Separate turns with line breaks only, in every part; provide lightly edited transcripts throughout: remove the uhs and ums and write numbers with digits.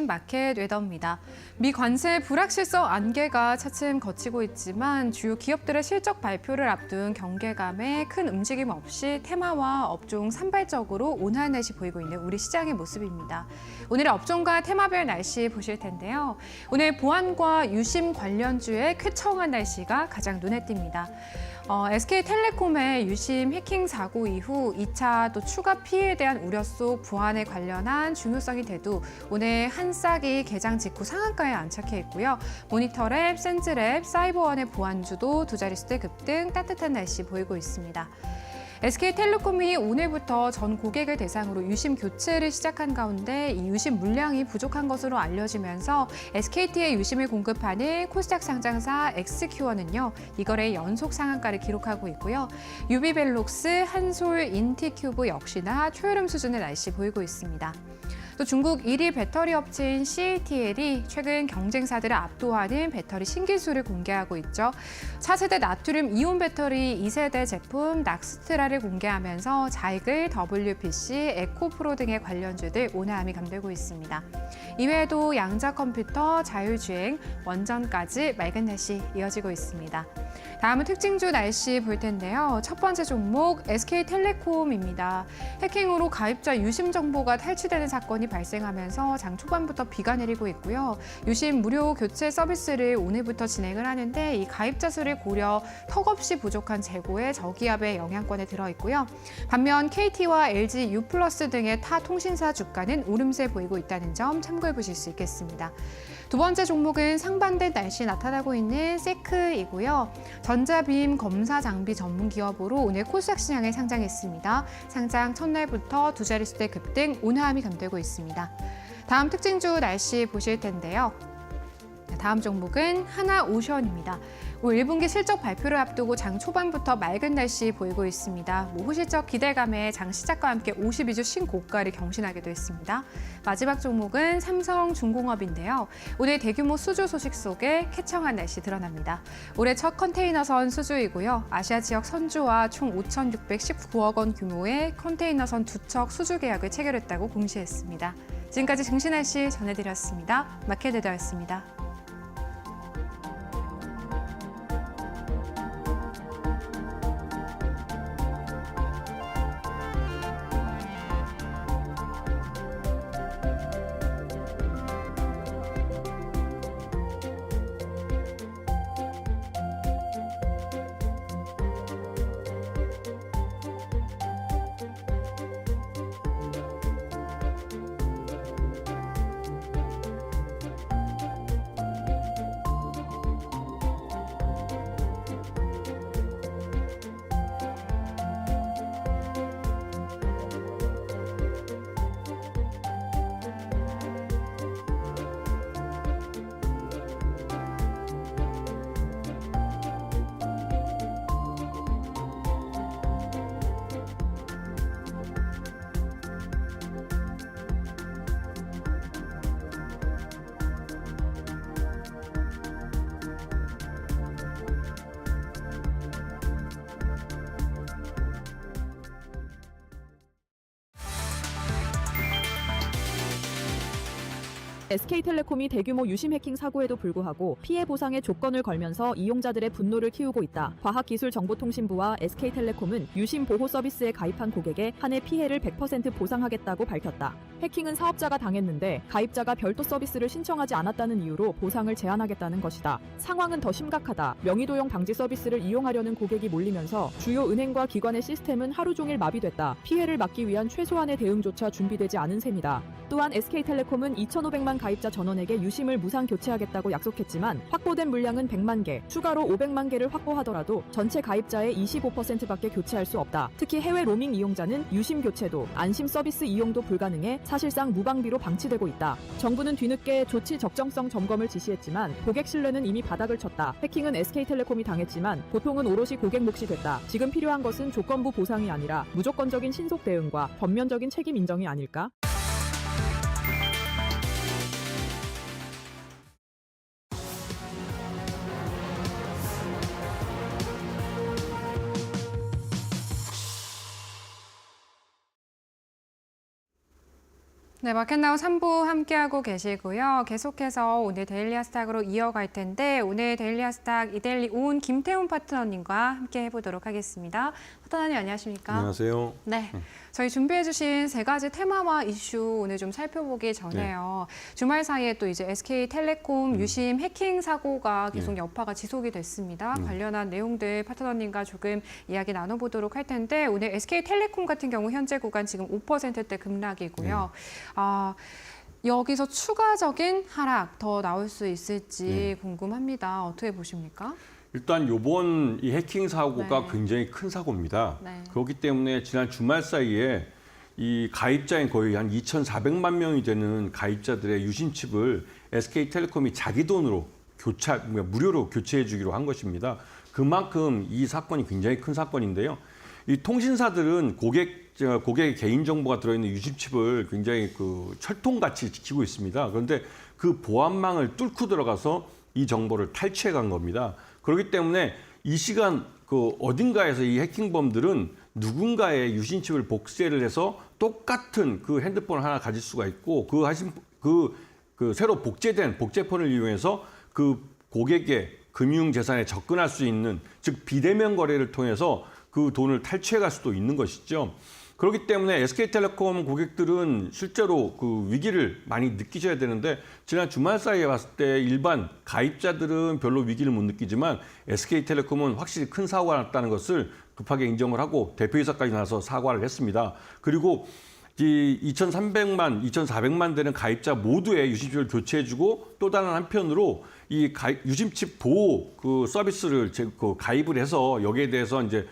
마켓 웨더입니다. 미 관세 불확실성 안개가 차츰 걷히고 있지만 주요 기업들의 실적 발표를 앞둔 경계감에 큰 움직임 없이 테마와 업종 산발적으로 온화한 날씨 보이고 있는 우리 시장의 모습입니다. 오늘의 업종과 테마별 날씨 보실 텐데요. 오늘 보안과 유심 관련주의 쾌청한 날씨가 가장 눈에 띕니다. SK텔레콤의 유심 해킹 사고 이후 2차 또 추가 피해에 대한 우려 속 보안에 관련한 중요성이 대두 오늘 한 싹이 개장 직후 상한가에 안착해 있고요. 모니터랩, 센즈랩, 사이버원의 보안주도 두 자릿수대 급등 따뜻한 날씨 보이고 있습니다. SK텔레콤이 오늘부터 전 고객을 대상으로 유심 교체를 시작한 가운데 이 유심 물량이 부족한 것으로 알려지면서 SKT의 유심을 공급하는 코스닥 상장사 엑스큐어는요, 이거래의 연속 상한가를 기록하고 있고요. 유비벨록스, 한솔, 인티큐브 역시나 초여름 수준의 날씨 보이고 있습니다. 또 중국 1위 배터리 업체인 CATL이 최근 경쟁사들을 압도하는 배터리 신기술을 공개하고 있죠. 차세대 나트륨 이온 배터리 2세대 제품 락스트라를 공개하면서 자이글, WPC, 에코프로 등의 관련주들 온화함이 감돌고 있습니다. 이외에도 양자 컴퓨터, 자율주행, 원전까지 맑은 날씨 이어지고 있습니다. 다음은 특징주 날씨 볼 텐데요. 첫 번째 종목 SK텔레콤입니다. 해킹으로 가입자 유심 정보가 탈취되는 사건이 발생하면서 장 초반부터 비가 내리고 있고요. 유심 무료 교체 서비스를 오늘부터 진행을 하는데 이 가입자 수를 고려 턱없이 부족한 재고에 저기압의 영향권에 들어있고요. 반면 KT와 LG, U+ 등의 타 통신사 주가는 오름세 보이고 있다는 점 참고해 보실 수 있겠습니다. 두 번째 종목은 상반된 날씨 나타나고 있는 세크이고요. 전자비임 검사 장비 전문 기업으로 오늘 코스닥 시장에 상장했습니다. 상장 첫날부터 두 자릿수대 급등, 온화함이 감돌고 있습니다. 다음 특징주 날씨 보실 텐데요. 다음 종목은 하나오션입니다. 올 1분기 실적 발표를 앞두고 장 초반부터 맑은 날씨 보이고 있습니다. 호실적 기대감에 장 시작과 함께 52주 신고가를 경신하기도 했습니다. 마지막 종목은 삼성중공업인데요. 오늘 대규모 수주 소식 속에 쾌청한 날씨 드러납니다. 올해 첫 컨테이너선 수주이고요. 아시아 지역 선주와 총 5,619억 원 규모의 컨테이너선 2척 수주 계약을 체결했다고 공시했습니다. 지금까지 증시 날씨 전해드렸습니다. 마켓웨더였습니다.
SK텔레콤이 대규모 유심 해킹 사고에도 불구하고 피해 보상의 조건을 걸면서 이용자들의 분노를 키우고 있다. 과학기술정보통신부와 SK텔레콤은 유심 보호 서비스에 가입한 고객의 한 해 피해를 100% 보상하겠다고 밝혔다. 해킹은 사업자가 당했는데 가입자가 별도 서비스를 신청하지 않았다는 이유로 보상을 제한하겠다는 것이다. 상황은 더 심각하다. 명의도용 방지 서비스를 이용하려는 고객이 몰리면서 주요 은행과 기관의 시스템은 하루 종일 마비됐다. 피해를 막기 위한 최소한의 대응조차 준비되지 않은 셈이다. 또한 SK텔레콤은 2,500만 가입자 전원에게 유심을 무상 교체하겠다고 약속했지만 확보된 물량은 100만 개, 추가로 500만 개를 확보하더라도 전체 가입자의 25%밖에 교체할 수 없다. 특히 해외 로밍 이용자는 유심 교체도 안심 서비스 이용도 불가능해 사실상 무방비로 방치되고 있다. 정부는 뒤늦게 조치 적정성 점검을 지시했지만 고객 신뢰는 이미 바닥을 쳤다. 해킹은 SK텔레콤이 당했지만 보통은 오롯이 고객 몫이 됐다. 지금 필요한 것은 조건부 보상이 아니라 무조건적인 신속 대응과 전면적인 책임 인정이 아닐까?
네, 마켓나우 3부 함께하고 계시고요. 계속해서 오늘 데일리 하스탁으로 이어갈 텐데 오늘 데일리 하스탁 이데일리 온 김태훈 파트너님과 함께 해보도록 하겠습니다. 파트너님 안녕하십니까?
안녕하세요.
네, 저희 준비해주신 세 가지 테마와 이슈 오늘 좀 살펴보기 전에요. 주말 사이에 또 이제 SK텔레콤 유심 해킹 사고가 계속 여파가 지속이 됐습니다. 관련한 내용들 파트너님과 조금 이야기 나눠보도록 할 텐데 오늘 SK텔레콤 같은 경우 현재 구간 지금 5%대 급락이고요. 여기서 추가적인 하락 더 나올 수 있을지 궁금합니다. 어떻게 보십니까?
일단 이번 이 해킹 사고가
네.
굉장히 큰 사고입니다.
네.
그렇기 때문에 지난 주말 사이에 이 가입자인 거의 한 2,400만 명이 되는 가입자들의 유심칩을 SK텔레콤이 자기 돈으로 무료로 교체해 주기로 한 것입니다. 그만큼 이 사건이 굉장히 큰 사건인데요. 이 통신사들은 고객의 개인정보가 들어있는 유심칩을 굉장히 철통같이 지키고 있습니다. 그런데 그 보안망을 뚫고 들어가서 이 정보를 탈취해 간 겁니다. 그렇기 때문에 이 시간 어딘가에서 이 해킹범들은 누군가의 유심칩을 복제를 해서 똑같은 그 핸드폰을 하나 가질 수가 있고 새로 복제된 복제폰을 이용해서 그 고객의 금융재산에 접근할 수 있는 즉 비대면 거래를 통해서 그 돈을 탈취해 갈 수도 있는 것이죠. 그렇기 때문에 SK텔레콤 고객들은 실제로 그 위기를 많이 느끼셔야 되는데 지난 주말 사이에 봤을 때 일반 가입자들은 별로 위기를 못 느끼지만 SK텔레콤은 확실히 큰 사고가 났다는 것을 급하게 인정을 하고 대표이사까지 나서 사과를 했습니다. 그리고 이 2,300만, 2,400만 되는 가입자 모두의 유심칩을 교체해주고 또 다른 한편으로 이 유심칩 보호 서비스를 가입을 해서 여기에 대해서 이제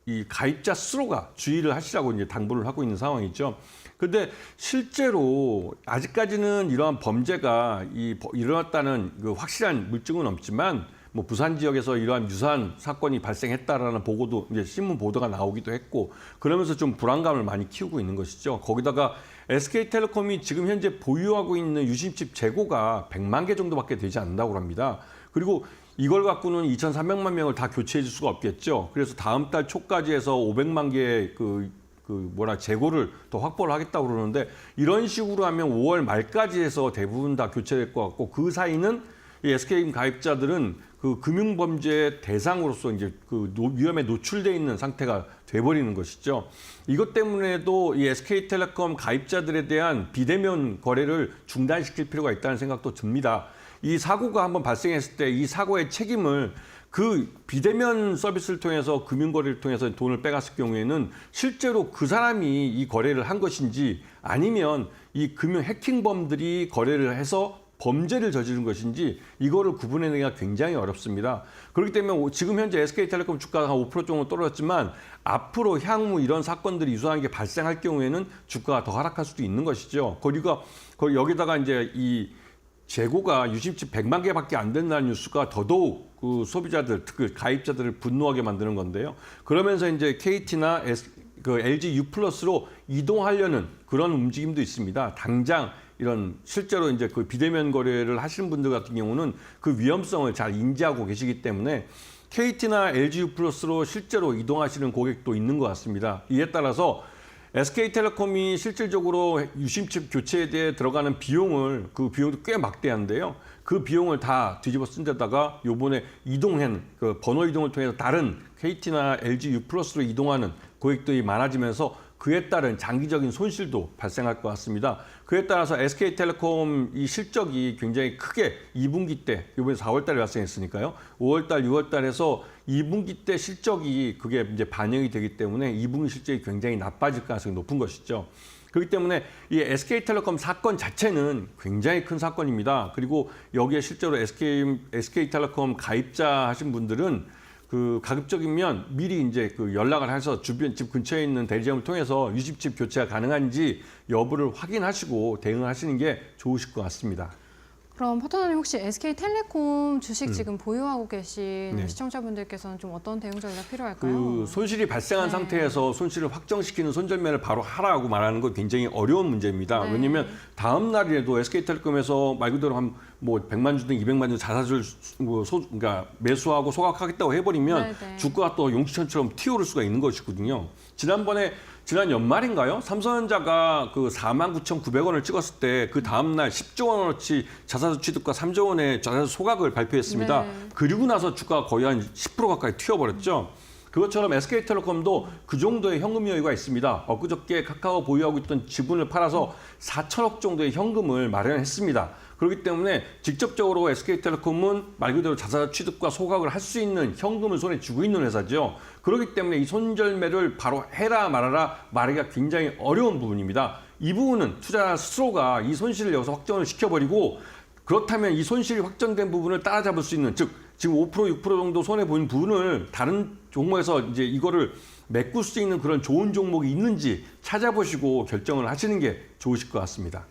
이 가입자 스스로가 주의를 하시라고 이제 당부를 하고 있는 상황이죠. 그런데 실제로 아직까지는 이러한 범죄가 일어났다는 확실한 물증은 없지만 뭐 부산 지역에서 이러한 유사한 사건이 발생했다라는 보고도 이제 신문 보도가 나오기도 했고 그러면서 좀 불안감을 많이 키우고 있는 것이죠. 거기다가 SK텔레콤이 지금 현재 보유하고 있는 유심칩 재고가 100만 개 정도밖에 되지 않는다고 합니다. 그리고 이걸 갖고는 2,300만 명을 다 교체해 줄 수가 없겠죠. 그래서 다음 달 초까지 해서 500만 개의 재고를 더 확보를 하겠다고 그러는데 이런 식으로 하면 5월 말까지 해서 대부분 다 교체될 것 같고 그 사이는 이 SK 가입자들은 그 금융범죄 대상으로서 이제 위험에 노출돼 있는 상태가 돼버리는 것이죠. 이것 때문에도 이 SK텔레콤 가입자들에 대한 비대면 거래를 중단시킬 필요가 있다는 생각도 듭니다. 이 사고가 한번 발생했을 때 이 사고의 책임을 그 비대면 서비스를 통해서 금융거래를 통해서 돈을 빼갔을 경우에는 실제로 그 사람이 이 거래를 한 것인지 아니면 이 금융 해킹범들이 거래를 해서 범죄를 저지른 것인지 이거를 구분해내기가 굉장히 어렵습니다. 그렇기 때문에 지금 현재 SK텔레콤 주가가 한 5% 정도 떨어졌지만 앞으로 향후 이런 사건들이 유사한 게 발생할 경우에는 주가가 더 하락할 수도 있는 것이죠. 그리고 여기다가 이제 이 재고가 유심칩 100만 개밖에 안 된다는 뉴스가 더더욱 그 소비자들, 특히 가입자들을 분노하게 만드는 건데요. 그러면서 이제 KT나 LG U+로 이동하려는 그런 움직임도 있습니다. 당장 이런 실제로 이제 그 비대면 거래를 하시는 분들 같은 경우는 그 위험성을 잘 인지하고 계시기 때문에 KT나 LG U+로 실제로 이동하시는 고객도 있는 것 같습니다. 이에 따라서 SK텔레콤이 실질적으로 유심칩 교체에 대해 들어가는 비용을 그 비용도 꽤 막대한데요. 그 비용을 다 뒤집어 쓴 데다가 요번에 이동한 번호 이동을 통해서 다른 KT나 LG U+로 이동하는 고객들이 많아지면서 그에 따른 장기적인 손실도 발생할 것 같습니다. 그에 따라서 SK텔레콤 이 실적이 굉장히 크게 2분기 때, 이번에 4월 달에 발생했으니까요. 5월 달, 6월 달에서 2분기 때 실적이 그게 이제 반영이 되기 때문에 2분기 실적이 굉장히 나빠질 가능성이 높은 것이죠. 그렇기 때문에 이 SK텔레콤 사건 자체는 굉장히 큰 사건입니다. 그리고 여기에 실제로 SK텔레콤 가입자 하신 분들은 가급적이면 미리 이제 연락을 해서 주변 집 근처에 있는 대리점을 통해서 유심칩 교체가 가능한지 여부를 확인하시고 대응을 하시는 게 좋으실 것 같습니다.
그럼 파트너님 혹시 SK텔레콤 주식 지금 보유하고 계신 시청자분들께서는 좀 어떤 대응 전략이 필요할까요?
손실이 발생한 상태에서 손실을 확정시키는 손절매를 바로 하라고 말하는 건 굉장히 어려운 문제입니다. 왜냐하면 다음 날이라도 SK텔레콤에서 말 그대로 한 100만 주든 200만 주 자사주를 그러니까 매수하고 소각하겠다고 해버리면 주가가 또 용치천처럼 튀어오를 수가 있는 것이거든요. 지난번에 지난 연말인가요? 삼성전자가 그 49,900원을 찍었을 때 그 다음날 10조 원어치 자사주 취득과 3조 원의 자사주 소각을 발표했습니다.
네.
그리고 나서 주가가 거의 한 10% 가까이 튀어버렸죠. 그것처럼 SK텔레콤도 그 정도의 현금 여유가 있습니다. 엊그저께 카카오 보유하고 있던 지분을 팔아서 4천억 정도의 현금을 마련했습니다. 그렇기 때문에 직접적으로 SK텔레콤은 말 그대로 자사 취득과 소각을 할 수 있는 현금을 손에 쥐고 있는 회사죠. 그렇기 때문에 이 손절매를 바로 해라 말아라 말하기가 굉장히 어려운 부분입니다. 이 부분은 투자자 스스로가 이 손실을 여기서 확정을 시켜버리고 그렇다면 이 손실이 확정된 부분을 따라잡을 수 있는 즉 지금 5% 6% 정도 손해 보인 부분을 다른 종목에서 이제 이거를 메꿀 수 있는 그런 좋은 종목이 있는지 찾아보시고 결정을 하시는 게 좋으실 것 같습니다.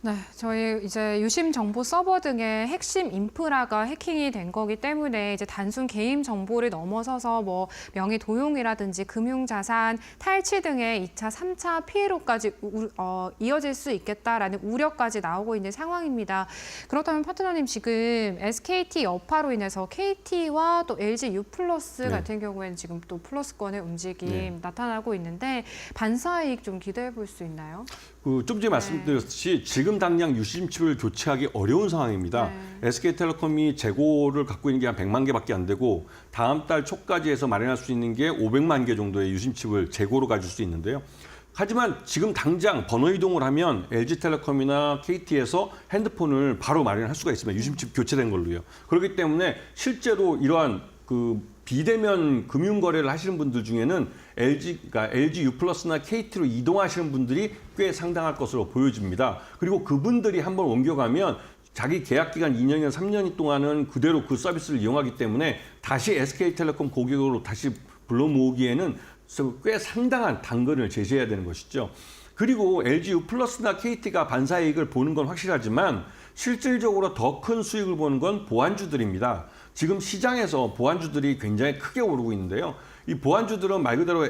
네, 저희 이제 유심 정보 서버 등의 핵심 인프라가 해킹이 된 거기 때문에 이제 단순 개인 정보를 넘어서서 뭐 명의 도용이라든지 금융자산 탈취 등의 2차, 3차 피해로까지 이어질 수 있겠다라는 우려까지 나오고 있는 상황입니다. 그렇다면 파트너님 지금 SKT 여파로 인해서 KT와 또 LG U+
네.
같은 경우에는 지금 또 플러스권의 움직임
네.
나타나고 있는데 반사이익 좀 기대해 볼 수 있나요?
좀 전에 말씀드렸듯이 지금 당장 유심칩을 교체하기 어려운 상황입니다.
네.
SK텔레콤이 재고를 갖고 있는 게 한 100만 개밖에 안 되고 다음 달 초까지 해서 마련할 수 있는 게 500만 개 정도의 유심칩을 재고로 가질 수 있는데요. 하지만 지금 당장 번호 이동을 하면 LG텔레콤이나 KT에서 핸드폰을 바로 마련할 수가 있습니다. 유심칩 교체된 걸로요. 그렇기 때문에 실제로 이러한 그 비대면 금융 거래를 하시는 분들 중에는 그러니까 LG U+나 KT로 이동하시는 분들이 꽤 상당할 것으로 보여집니다. 그리고 그분들이 한번 옮겨가면 자기 계약 기간 2년이나 3년 동안은 그대로 그 서비스를 이용하기 때문에 다시 SK텔레콤 고객으로 다시 불러 모으기에는 꽤 상당한 당근을 제시해야 되는 것이죠. 그리고 LG U+나 KT가 반사이익을 보는 건 확실하지만 실질적으로 더 큰 수익을 보는 건 보안주들입니다. 지금 시장에서 보안주들이 굉장히 크게 오르고 있는데요. 이 보안주들은 말 그대로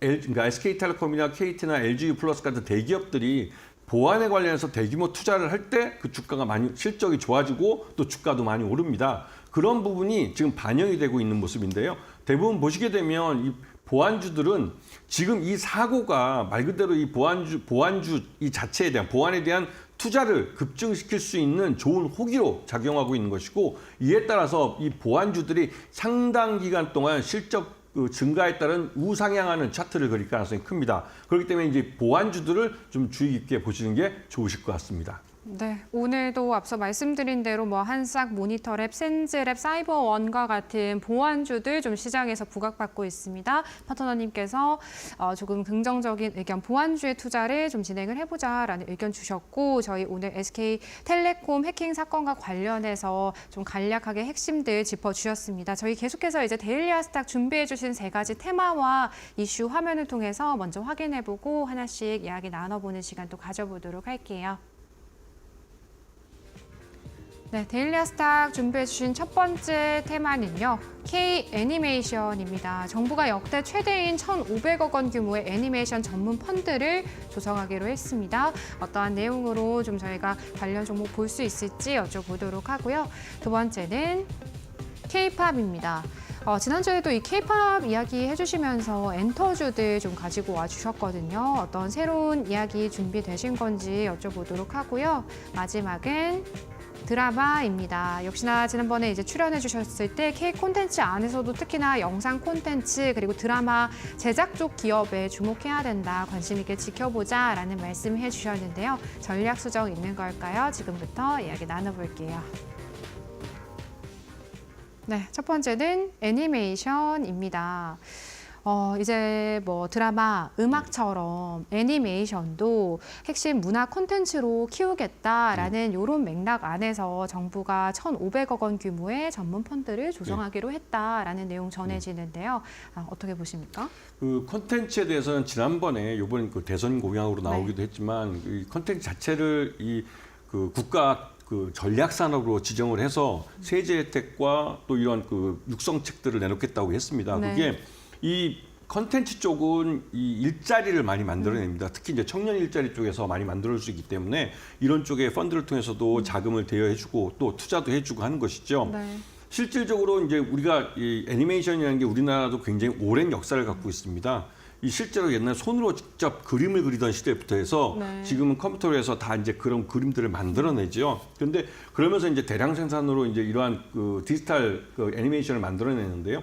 그러니까 SK텔레콤이나 KT나 LG U+ 같은 대기업들이 보안에 관련해서 대규모 투자를 할 때 그 주가가 많이 실적이 좋아지고 또 주가도 많이 오릅니다. 그런 부분이 지금 반영이 되고 있는 모습인데요. 대부분 보시게 되면 이 보안주들은 지금 이 사고가 말 그대로 이 보안주 이 자체에 대한 보안에 대한 투자를 급증시킬 수 있는 좋은 호기로 작용하고 있는 것이고 이에 따라서 이 보안주들이 상당 기간 동안 실적 증가에 따른 우상향하는 차트를 그릴 가능성이 큽니다. 그렇기 때문에 이제 보안주들을 좀 주의 깊게 보시는 게 좋으실 것 같습니다.
네, 오늘도 앞서 말씀드린 대로 뭐 한싹, 모니터랩, 센즈랩, 사이버원과 같은 보안주들 좀 시장에서 부각받고 있습니다. 파트너님께서 조금 긍정적인 의견, 보안주의 투자를 좀 진행을 해보자라는 의견 주셨고 저희 오늘 SK텔레콤 해킹 사건과 관련해서 좀 간략하게 핵심들 짚어주셨습니다. 저희 계속해서 이제 데일리아스탁 준비해주신 3가지 테마와 이슈 화면을 통해서 먼저 확인해보고 하나씩 이야기 나눠보는 시간 또 가져보도록 할게요. 네, 데일리아스탁 준비해주신 첫 번째 테마는요. K-애니메이션입니다. 정부가 역대 최대인 1,500억 원 규모의 애니메이션 전문 펀드를 조성하기로 했습니다. 어떠한 내용으로 좀 저희가 관련 종목 볼 수 있을지 여쭤보도록 하고요. 두 번째는 K-팝입니다. 지난주에도 이 K-팝 이야기 해주시면서 엔터주들 좀 가지고 와주셨거든요. 어떤 새로운 이야기 준비되신 건지 여쭤보도록 하고요. 마지막은 드라마입니다. 역시나 지난번에 이제 출연해 주셨을 때 K 콘텐츠 안에서도 특히나 영상 콘텐츠 그리고 드라마 제작 쪽 기업에 주목해야 된다. 관심 있게 지켜보자라는 말씀해 주셨는데요. 전략 수정 있는 걸까요? 지금부터 이야기 나눠볼게요. 네, 첫 번째는 애니메이션입니다. 이제 뭐 드라마, 음악처럼 애니메이션도 핵심 문화 콘텐츠로 키우겠다라는 이런 맥락 안에서 정부가 1,500억 원 규모의 전문 펀드를 조성하기로 했다라는 내용 전해지는데요. 어떻게 보십니까?
그 콘텐츠에 대해서는 지난번에 이번 그 대선 공약으로 나오기도 했지만 이 콘텐츠 자체를 그 국가 그 전략 산업으로 지정을 해서 세제 혜택과 또 이런 그 육성책들을 내놓겠다고 했습니다.
네.
그게 이 컨텐츠 쪽은 이 일자리를 많이 만들어냅니다. 특히 이제 청년 일자리 쪽에서 많이 만들어줄 수 있기 때문에 이런 쪽에 펀드를 통해서도 자금을 대여해주고 또 투자도 해주고 하는 것이죠.
네.
실질적으로 이제 우리가 이 애니메이션이라는 게 우리나라도 굉장히 오랜 역사를 갖고 있습니다. 이 실제로 옛날 손으로 직접 그림을 그리던 시대부터 해서
네.
지금은 컴퓨터로 해서 다 이제 그런 그림들을 만들어내죠. 그런데 그러면서 이제 대량 생산으로 이제 이러한 그 디지털 그 애니메이션을 만들어내는데요.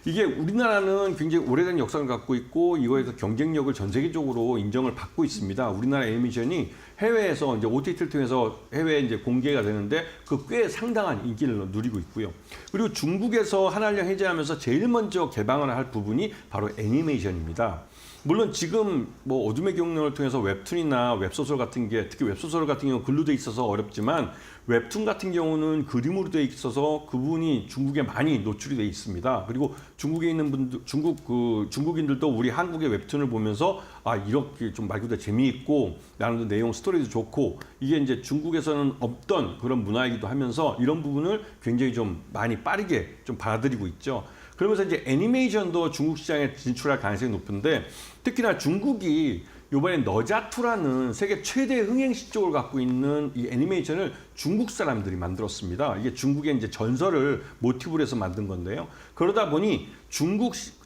이게 우리나라는 굉장히 오래된 역사를 갖고 있고 이거에서 경쟁력을 전 세계적으로 인정을 받고 있습니다. 우리나라 애니메이션이 해외에서 이제 OTT를 통해서 해외에 이제 공개가 되는데 그 꽤 상당한 인기를 누리고 있고요. 그리고 중국에서 한한령 해제하면서 제일 먼저 개방을 할 부분이 바로 애니메이션입니다. 물론 지금 뭐 어둠의 경로를 통해서 웹툰이나 웹소설 같은 게 특히 웹소설 같은 경우는 글로 돼 있어서 어렵지만 웹툰 같은 경우는 그림으로 돼 있어서 그 부분이 중국에 많이 노출이 돼 있습니다. 그리고 중국에 있는 분들 중국인들도 우리 한국의 웹툰을 보면서 아 이렇게 좀 말 그대로 재미있고 나름대로 내용 스토리도 좋고 이게 이제 중국에서는 없던 그런 문화이기도 하면서 이런 부분을 굉장히 좀 많이 빠르게 좀 받아들이고 있죠. 그러면서 이제 애니메이션도 중국 시장에 진출할 가능성이 높은데 특히나 중국이 이번에 너자투라는 세계 최대 흥행 실적을 갖고 있는 이 애니메이션을 중국 사람들이 만들었습니다. 이게 중국의 이제 전설을 모티브로 해서 만든 건데요. 그러다 보니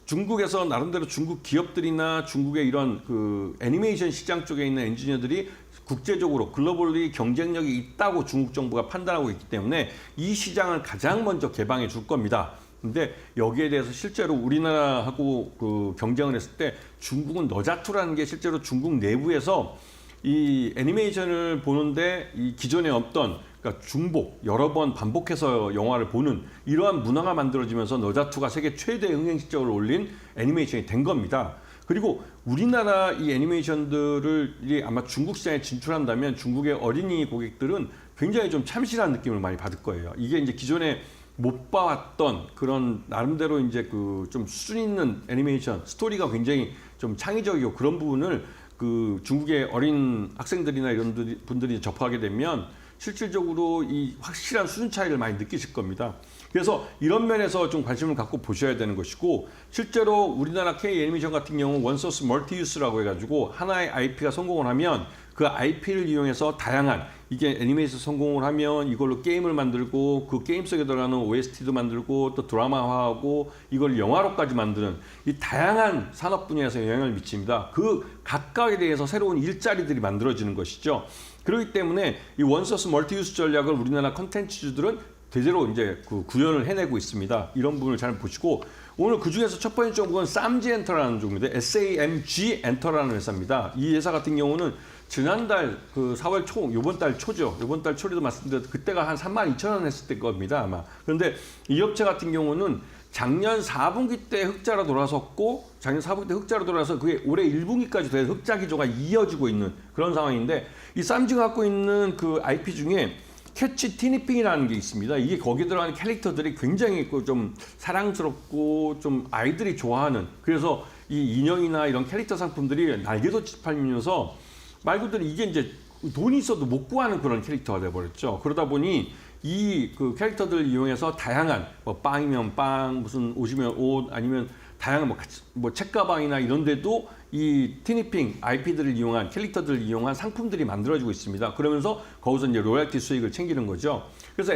중국에서 나름대로 중국 기업들이나 중국의 이런 그 애니메이션 시장 쪽에 있는 엔지니어들이 국제적으로 글로벌리 경쟁력이 있다고 중국 정부가 판단하고 있기 때문에 이 시장을 가장 먼저 개방해 줄 겁니다. 근데 여기에 대해서 실제로 우리나라하고 그 경쟁을 했을 때 중국은 너자투라는 게 실제로 중국 내부에서 이 애니메이션을 보는데 이 기존에 없던 그러니까 중복 여러 번 반복해서 영화를 보는 이러한 문화가 만들어지면서 너자투가 세계 최대 흥행 실적을 올린 애니메이션이 된 겁니다. 그리고 우리나라 이 애니메이션들을 아마 중국 시장에 진출한다면 중국의 어린이 고객들은 굉장히 좀 참신한 느낌을 많이 받을 거예요. 이게 이제 기존에 못 봐왔던 그런 나름대로 이제 그 좀 수준 있는 애니메이션 스토리가 굉장히 좀 창의적이고 그런 부분을 그 중국의 어린 학생들이나 이런 분들이 접하게 되면 실질적으로 이 확실한 수준 차이를 많이 느끼실 겁니다. 그래서 이런 면에서 좀 관심을 갖고 보셔야 되는 것이고 실제로 우리나라 K 애니메이션 같은 경우 원소스 멀티유스라고 해가지고 하나의 IP가 성공을 하면 그 IP를 이용해서 다양한 이게 애니메이션 성공을 하면 이걸로 게임을 만들고 그 게임 속에 들어가는 OST도 만들고 또 드라마화하고 이걸 영화로까지 만드는 이 다양한 산업 분야에서 영향을 미칩니다. 그 각각에 대해서 새로운 일자리들이 만들어지는 것이죠. 그렇기 때문에 이 원소스 멀티유스 전략을 우리나라 컨텐츠주들은 대대로 이제 그 구현을 해내고 있습니다. 이런 부분을 잘 보시고 오늘 그 중에서 첫 번째 종목은 쌈지 엔터라는 종목인데 SAMG 엔터라는 회사입니다. 이 회사 같은 경우는 지난달 그 4월 초, 요번 달 초죠. 요번 달 초에도 말씀드렸는데 그때가 한 32,000원 했을 때 겁니다, 아마. 그런데 이 업체 같은 경우는 작년 4분기 때 흑자로 돌아섰고 작년 4분기 때 흑자로 돌아서 그게 올해 1분기까지 돼서 흑자 기조가 이어지고 있는 그런 상황인데 이 쌈지가 갖고 있는 그 IP 중에 캐치 티니핑이라는 게 있습니다. 이게 거기에 들어가는 캐릭터들이 굉장히 좀 사랑스럽고 좀 아이들이 좋아하는 그래서 이 인형이나 이런 캐릭터 상품들이 날개도 팔리면서 말 그대로 이게 이제 돈이 있어도 못 구하는 그런 캐릭터가 돼버렸죠. 그러다 보니 이 그 캐릭터들을 이용해서 다양한 뭐 빵이면 빵, 무슨 옷이면 옷, 아니면 다양한 뭐 책가방이나 이런 데도 이 티니핑 IP들을 이용한 캐릭터들을 이용한 상품들이 만들어지고 있습니다. 그러면서 거기서 이제 로열티 수익을 챙기는 거죠. 그래서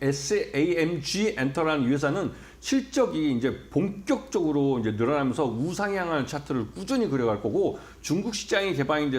SAMG 엔터라는 이 회사는 실적이 이제 본격적으로 이제 늘어나면서 우상향하는 차트를 꾸준히 그려갈 거고 중국 시장이 개방이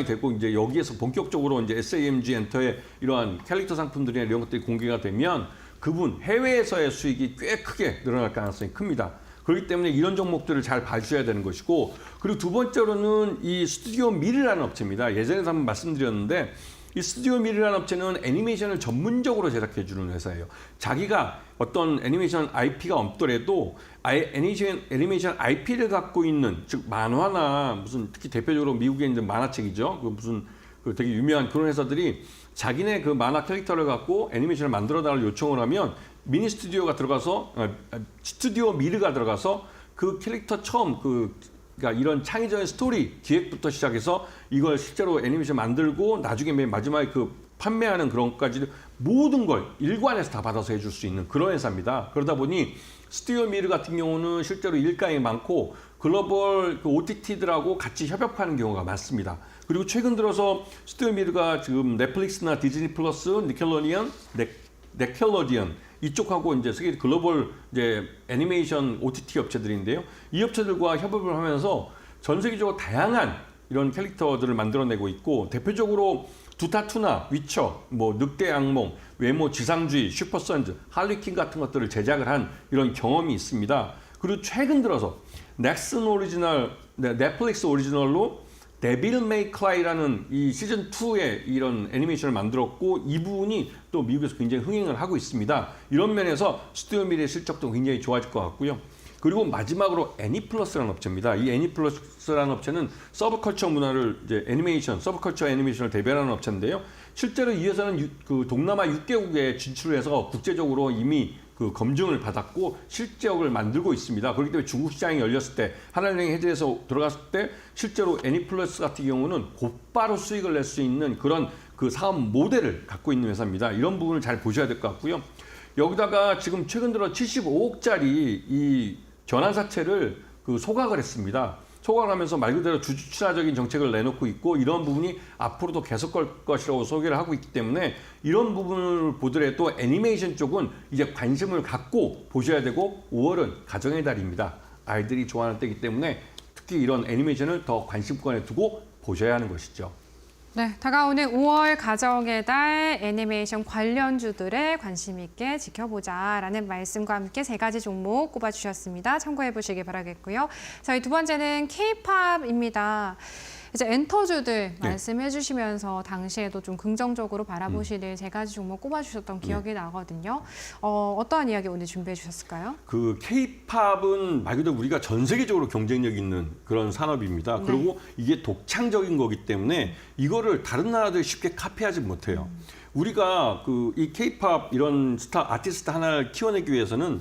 되고 이제 여기에서 본격적으로 이제 SAMG 엔터의 이러한 캐릭터 상품들이나 이런 것들이 공개가 되면 그분 해외에서의 수익이 꽤 크게 늘어날 가능성이 큽니다. 그렇기 때문에 이런 종목들을 잘 봐주셔야 되는 것이고 그리고 두 번째로는 이 스튜디오 밀이라는 업체입니다. 예전에도 한번 말씀드렸는데 이 스튜디오 밀이라는 업체는 애니메이션을 전문적으로 제작해주는 회사예요. 자기가 어떤 애니메이션 IP가 없더라도 애니메이션 IP를 갖고 있는 즉 만화나 무슨 특히 대표적으로 미국의 이제 만화책이죠. 그 무슨 그 되게 유명한 그런 회사들이 자기네 그 만화 캐릭터를 갖고 애니메이션을 만들어달라고 요청을 하면 미니 스튜디오가 들어가서 스튜디오 미르가 들어가서 그 캐릭터 처음 그러니까 이런 창의적인 스토리 기획부터 시작해서 이걸 실제로 애니메이션 만들고 나중에 맨 마지막에 그 판매하는 그런 것까지 모든 걸 일관해서 다 받아서 해줄 수 있는 그런 회사입니다. 그러다 보니 스튜디오 미르 같은 경우는 실제로 일감이 많고 글로벌 그 OTT들하고 같이 협업하는 경우가 많습니다. 그리고 최근 들어서 스튜디오 미르가 지금 넷플릭스나 디즈니 플러스, 니켈로니언, 네켈로디언 이쪽하고 이제 세계 글로벌 이제 애니메이션 OTT 업체들인데요. 이 업체들과 협업을 하면서 전 세계적으로 다양한 이런 캐릭터들을 만들어내고 있고 대표적으로 두타투나 위쳐, 뭐 늑대 악몽, 외모 지상주의, 슈퍼선즈, 할리퀸 같은 것들을 제작을 한 이런 경험이 있습니다. 그리고 최근 들어서 넥슨 오리지널, 넷플릭스 오리지널로 데빌 메이 크라이라는 이 시즌 2의 이런 애니메이션을 만들었고 이 부분이 또 미국에서 굉장히 흥행을 하고 있습니다. 이런 면에서 스튜디오 밀의 실적도 굉장히 좋아질 것 같고요. 그리고 마지막으로 애니플러스라는 업체입니다. 이 애니플러스라는 업체는 서브컬처 문화를 이제 애니메이션, 서브컬처 애니메이션을 대변하는 업체인데요. 실제로 이 회사는 그 동남아 6개국에 진출해서 국제적으로 이미 그 검증을 받았고 실적을 만들고 있습니다. 그렇기 때문에 중국 시장이 열렸을 때 하나은행이 해제해서 들어갔을 때 실제로 애니플러스 같은 경우는 곧바로 수익을 낼 수 있는 그런 그 사업 모델을 갖고 있는 회사입니다. 이런 부분을 잘 보셔야 될 것 같고요. 여기다가 지금 최근 들어 75억짜리 이 전환사채를 그 소각을 했습니다. 소각을 하면서 말 그대로 주주친화적인 정책을 내놓고 있고 이런 부분이 앞으로도 계속 걸 것이라고 소개를 하고 있기 때문에 이런 부분을 보더라도 애니메이션 쪽은 이제 관심을 갖고 보셔야 되고 5월은 가정의 달입니다. 아이들이 좋아하는 때이기 때문에 특히 이런 애니메이션을 더 관심권에 두고 보셔야 하는 것이죠.
네, 다가오는 5월 가정의 달 애니메이션 관련주들에 관심 있게 지켜보자라는 말씀과 함께 세 가지 종목 꼽아주셨습니다. 참고해 보시기 바라겠고요. 저희 두 번째는 K-팝입니다. 이제 엔터주들 말씀해 주시면서 당시에도 좀 긍정적으로 바라보시는 세 가지 종목 꼽아주셨던 기억이 나거든요. 어떠한 이야기 오늘 준비해 주셨을까요?
그 K-팝은 말 그대로 우리가 전 세계적으로 경쟁력 있는 그런 산업입니다. 그리고 이게 독창적인 거기 때문에 이거를 다른 나라들이 쉽게 카피하지 못해요. 우리가 그 이 K-팝 이런 스타 아티스트 하나를 키워내기 위해서는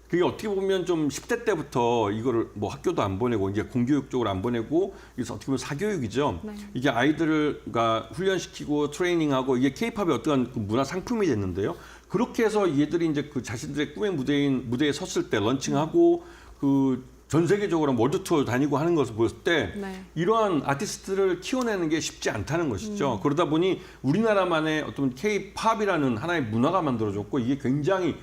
그게 어떻게 보면 좀 10대 때부터 이거를 뭐 학교도 안 보내고 이제 공교육 쪽으로 안 보내고 그래서 어떻게 보면 사교육이죠.
네.
이게 아이들을 훈련시키고 트레이닝하고 이게 K-팝의 어떠한 그 문화 상품이 됐는데요. 그렇게 해서 얘들이 이제 그 자신들의 꿈의 무대에 섰을 때 런칭하고 그 전 세계적으로 월드 투어 다니고 하는 것을 보였을 때
네.
이러한 아티스트를 키워내는 게 쉽지 않다는 것이죠. 그러다 보니 우리나라만의 어떤 K-팝이라는 하나의 문화가 만들어졌고 이게 굉장히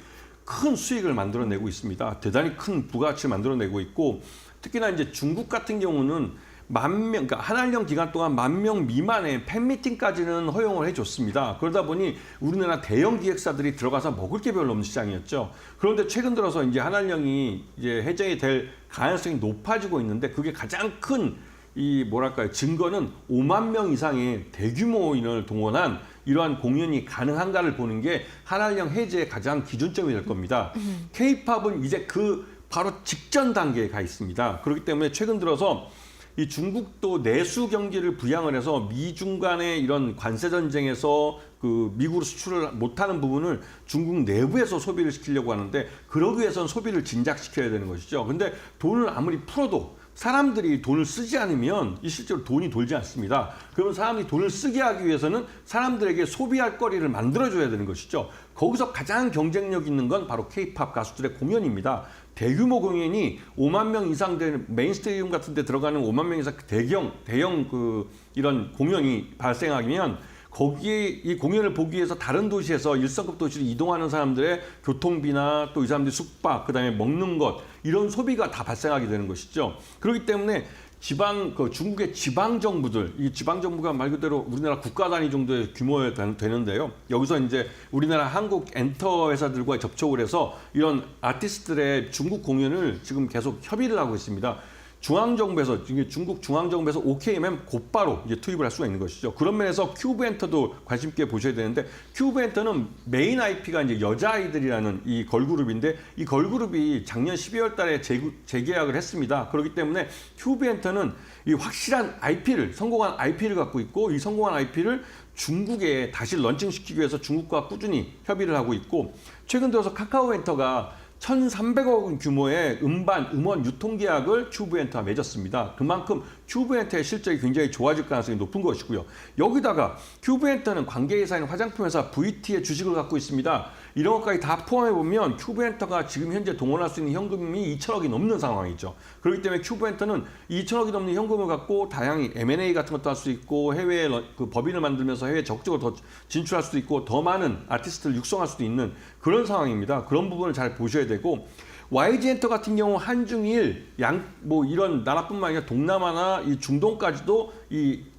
큰 수익을 만들어내고 있습니다. 대단히 큰 부가가치를 만들어내고 있고 특히나 이제 중국 같은 경우는 10,000명, 그러니까 한한령 기간 동안 10,000명 미만의 팬미팅까지는 허용을 해줬습니다. 그러다 보니 우리나라 대형 기획사들이 들어가서 먹을 게 별로 없는 시장이었죠. 그런데 최근 들어서 이제 한한령이 이제 해제가 될 가능성이 높아지고 있는데 그게 가장 큰 이 뭐랄까요 증거는 5만 명 이상의 대규모인을 동원한 이러한 공연이 가능한가를 보는 게 한한령 해제의 가장 기준점이 될 겁니다. K-팝은 이제 그 바로 직전 단계에 가 있습니다. 그렇기 때문에 최근 들어서 이 중국도 내수 경기를 부양을 해서 미중 간의 이런 관세 전쟁에서 그 미국으로 수출을 못하는 부분을 중국 내부에서 소비를 시키려고 하는데 그러기 위해서는 소비를 진작시켜야 되는 것이죠. 근데 돈을 아무리 풀어도 사람들이 돈을 쓰지 않으면 이 실제로 돈이 돌지 않습니다. 그러면 사람들이 돈을 쓰게 하기 위해서는 사람들에게 소비할 거리를 만들어줘야 되는 것이죠. 거기서 가장 경쟁력 있는 건 바로 K-팝 가수들의 공연입니다. 대규모 공연이 5만 명 이상 되는 메인 스테디움 같은 데 들어가는 5만 명 이상 대형 그 이런 공연이 발생하면 거기에 이 공연을 보기 위해서 다른 도시에서 1성급 도시로 이동하는 사람들의 교통비나 또 이 사람들의 숙박, 그다음에 먹는 것 이런 소비가 다 발생하게 되는 것이죠. 그렇기 때문에 중국의 지방 정부들, 이 지방 정부가 말 그대로 우리나라 국가 단위 정도의 규모에 되는데요. 여기서 이제 우리나라 한국 엔터 회사들과 접촉을 해서 이런 아티스트들의 중국 공연을 지금 계속 협의를 하고 있습니다. 중앙정부에서 중국 중앙정부에서 OK면 곧바로 이제 투입을 할 수가 있는 것이죠. 그런 면에서 큐브엔터도 관심 있게 보셔야 되는데 큐브엔터는 메인 IP가 이제 여자아이들이라는 이 걸그룹인데 이 걸그룹이 작년 12월달에 재계약을 했습니다. 그렇기 때문에 큐브엔터는 이 확실한 IP를 성공한 IP를 갖고 있고 이 성공한 IP를 중국에 다시 런칭시키기 위해서 중국과 꾸준히 협의를 하고 있고 최근 들어서 카카오엔터가 1,300억 원 규모의 음원 유통계약을 큐브엔터와 맺었습니다. 그만큼 큐브엔터의 실적이 굉장히 좋아질 가능성이 높은 것이고요. 여기다가 큐브엔터는 관계회사인 화장품 회사 VT의 주식을 갖고 있습니다. 이런 것까지 다 포함해 보면 큐브엔터가 지금 현재 동원할 수 있는 현금이 2천억이 넘는 상황이죠. 그렇기 때문에 큐브엔터는 2천억이 넘는 현금을 갖고 다양히 M&A 같은 것도 할 수 있고 해외에 그 법인을 만들면서 해외에 적극적으로 더 진출할 수도 있고 더 많은 아티스트를 육성할 수도 있는 그런 상황입니다. 그런 부분을 잘 보셔야 되고 YG엔터 같은 경우 한중일 뭐 이런 나라뿐만 아니라 동남아나 이 중동까지도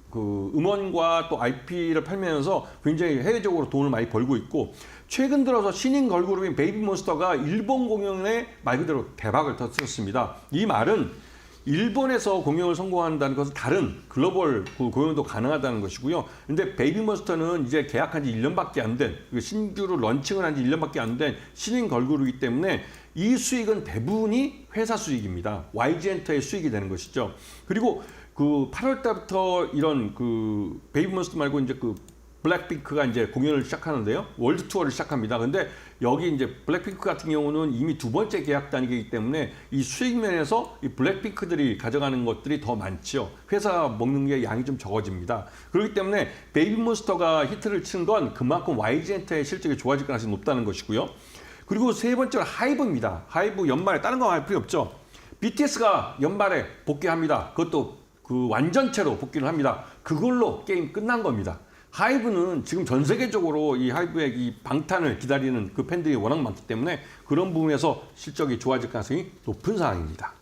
그 음원과 또 IP를 팔면서 굉장히 해외적으로 돈을 많이 벌고 있고 최근 들어서 신인 걸그룹인 베이비몬스터가 일본 공연에 말 그대로 대박을 터뜨렸습니다. 이 말은 일본에서 공연을 성공한다는 것은 다른 글로벌 공연도 가능하다는 것이고요. 근데 베이비몬스터는 이제 계약한 지 1년밖에 안 된, 신규로 런칭을 한 지 1년밖에 안 된 신인 걸그룹이기 때문에 이 수익은 대부분이 회사 수익입니다. YG엔터의 수익이 되는 것이죠. 그리고 그 8월 달부터 이런 그 베이비몬스터 말고 이제 그 블랙핑크가 이제 공연을 시작하는데요. 월드 투어를 시작합니다. 근데 여기 이제 블랙핑크 같은 경우는 이미 두 번째 계약 단계이기 때문에 이 수익 면에서 이 블랙핑크들이 가져가는 것들이 더 많죠. 회사 먹는 게 양이 좀 적어집니다. 그렇기 때문에 베이비몬스터가 히트를 친 건 그만큼 YG엔터의 실적이 좋아질 가능성이 높다는 것이고요. 그리고 세 번째로 하이브입니다. 하이브 연말에 다른 거 할 필요 없죠. BTS가 연말에 복귀합니다. 그것도 그 완전체로 복귀를 합니다. 그걸로 게임 끝난 겁니다. 하이브는 지금 전 세계적으로 이 하이브의 이 방탄을 기다리는 그 팬들이 워낙 많기 때문에 그런 부분에서 실적이 좋아질 가능성이 높은 상황입니다.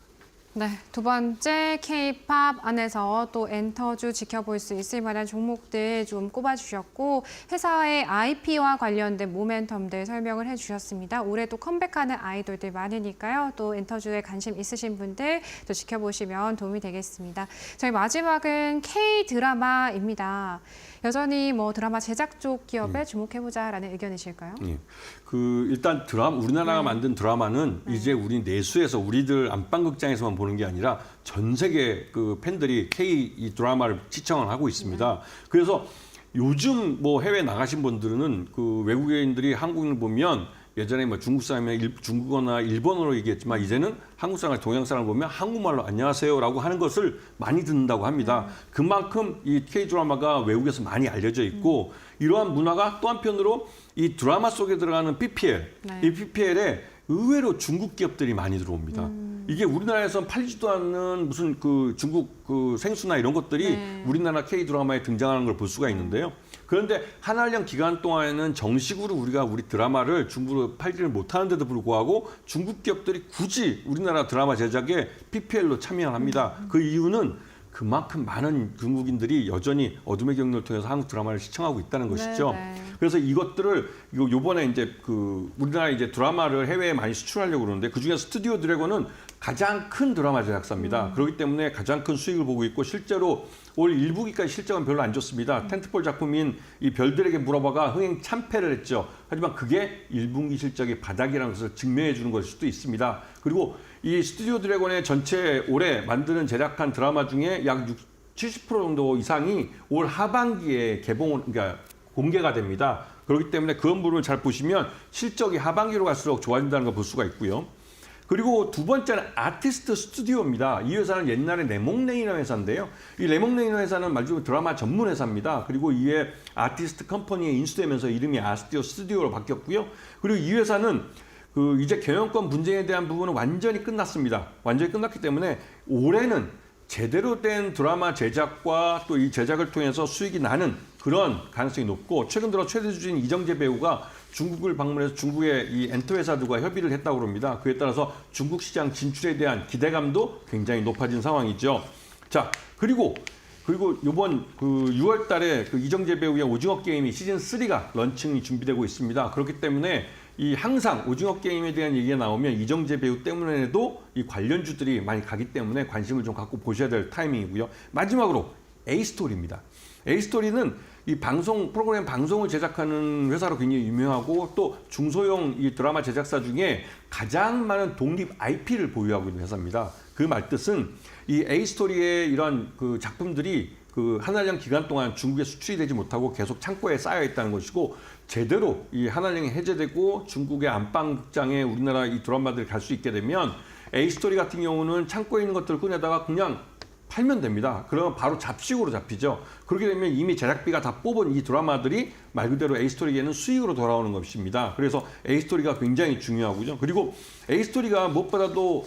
네, 두 번째 K-팝 안에서 또 엔터주 지켜볼 수 있을 만한 종목들 좀 꼽아주셨고 회사의 IP와 관련된 모멘텀들 설명을 해주셨습니다. 올해도 컴백하는 아이돌들 많으니까요. 또 엔터주에 관심 있으신 분들 또 지켜보시면 도움이 되겠습니다. 저희 마지막은 K-드라마입니다. 여전히 뭐 드라마 제작 쪽 기업에 주목해보자라는 의견이실까요?
예. 그 일단 우리나라가 만든 드라마는 이제 우리 내수에서 우리들 안방극장에서만 보는 게 아니라 전 세계 그 팬들이 이 드라마를 시청을 하고 있습니다. 그래서 요즘 뭐 해외 나가신 분들은 그 외국인들이 한국인을 보면 예전에 뭐 중국 사람이면 중국어나 일본어로 얘기했지만 이제는 한국 사람, 동양 사람을 보면 한국말로 안녕하세요라고 하는 것을 많이 듣는다고 합니다. 그만큼 이 K-드라마가 외국에서 많이 알려져 있고 이러한 문화가 또 한편으로 이 드라마 속에 들어가는 PPL, 이 PPL에 의외로 중국 기업들이 많이 들어옵니다. 이게 우리나라에서 팔리지도 않는 무슨 그 중국 그 생수나 이런 것들이 우리나라 K-드라마에 등장하는 걸 볼 수가 있는데요. 그런데 한한령 기간 동안에는 정식으로 우리가 우리 드라마를 중국으로 팔지를 못하는데도 불구하고 중국 기업들이 굳이 우리나라 드라마 제작에 PPL로 참여합니다. 그 이유는 그만큼 많은 중국인들이 여전히 어둠의 경로를 통해서 한국 드라마를 시청하고 있다는 것이죠.
네네.
그래서 이것들을 요번에 이제 그 우리나라 이제 드라마를 해외에 많이 수출하려고 그러는데 그중에 스튜디오 드래곤은 가장 큰 드라마 제작사입니다. 그렇기 때문에 가장 큰 수익을 보고 있고 실제로 올 1분기까지 실적은 별로 안 좋습니다. 텐트폴 작품인 이 별들에게 물어봐가 흥행 참패를 했죠. 하지만 그게 1분기 실적의 바닥이라는 것을 증명해 주는 것일 수도 있습니다. 그리고 이 스튜디오 드래곤의 전체 올해 만드는 제작한 드라마 중에 약 70% 정도 이상이 올 하반기에 그러니까 공개가 됩니다. 그렇기 때문에 그런 부분을 잘 보시면 실적이 하반기로 갈수록 좋아진다는 걸 볼 수가 있고요. 그리고 두 번째는 아티스트 스튜디오입니다. 이 회사는 옛날에 레몽레이너 회사인데요. 이 레몽레이너 회사는 말 그대로 드라마 전문 회사입니다. 그리고 이에 아티스트 컴퍼니에 인수되면서 이름이 아스티오 스튜디오로 바뀌었고요. 그리고 이 회사는 그 이제 경영권 분쟁에 대한 부분은 완전히 끝났습니다. 완전히 끝났기 때문에 올해는 제대로 된 드라마 제작과 또 이 제작을 통해서 수익이 나는 그런 가능성이 높고 최근 들어 최대 주주인 이정재 배우가 중국을 방문해서 중국의 이 엔터 회사들과 협의를 했다고 합니다. 그에 따라서 중국 시장 진출에 대한 기대감도 굉장히 높아진 상황이죠. 자, 그리고 이번 그 6월 달에 그 이정재 배우의 오징어 게임이 시즌 3가 런칭이 준비되고 있습니다. 그렇기 때문에 이 항상 오징어 게임에 대한 얘기가 나오면 이정재 배우 때문에도 이 관련주들이 많이 가기 때문에 관심을 좀 갖고 보셔야 될 타이밍이고요. 마지막으로 A스토리입니다. A스토리는 이 프로그램 방송을 제작하는 회사로 굉장히 유명하고 또 중소형 이 드라마 제작사 중에 가장 많은 독립 IP를 보유하고 있는 회사입니다. 그 말뜻은 이 A스토리의 이런 그 작품들이 그 한한령 기간 동안 중국에 수출이 되지 못하고 계속 창고에 쌓여 있다는 것이고 제대로 이 한한령이 해제되고 중국의 안방극장에 우리나라 이 드라마들이 갈 수 있게 되면 A스토리 같은 경우는 창고에 있는 것들을 꺼내다가 그냥 팔면 됩니다. 그러면 바로 잡식으로 잡히죠. 그렇게 되면 이미 제작비가 다 뽑은 이 드라마들이 말 그대로 A스토리에는 수익으로 돌아오는 것입니다. 그래서 A스토리가 굉장히 중요하고요. 그리고 A스토리가 무엇보다도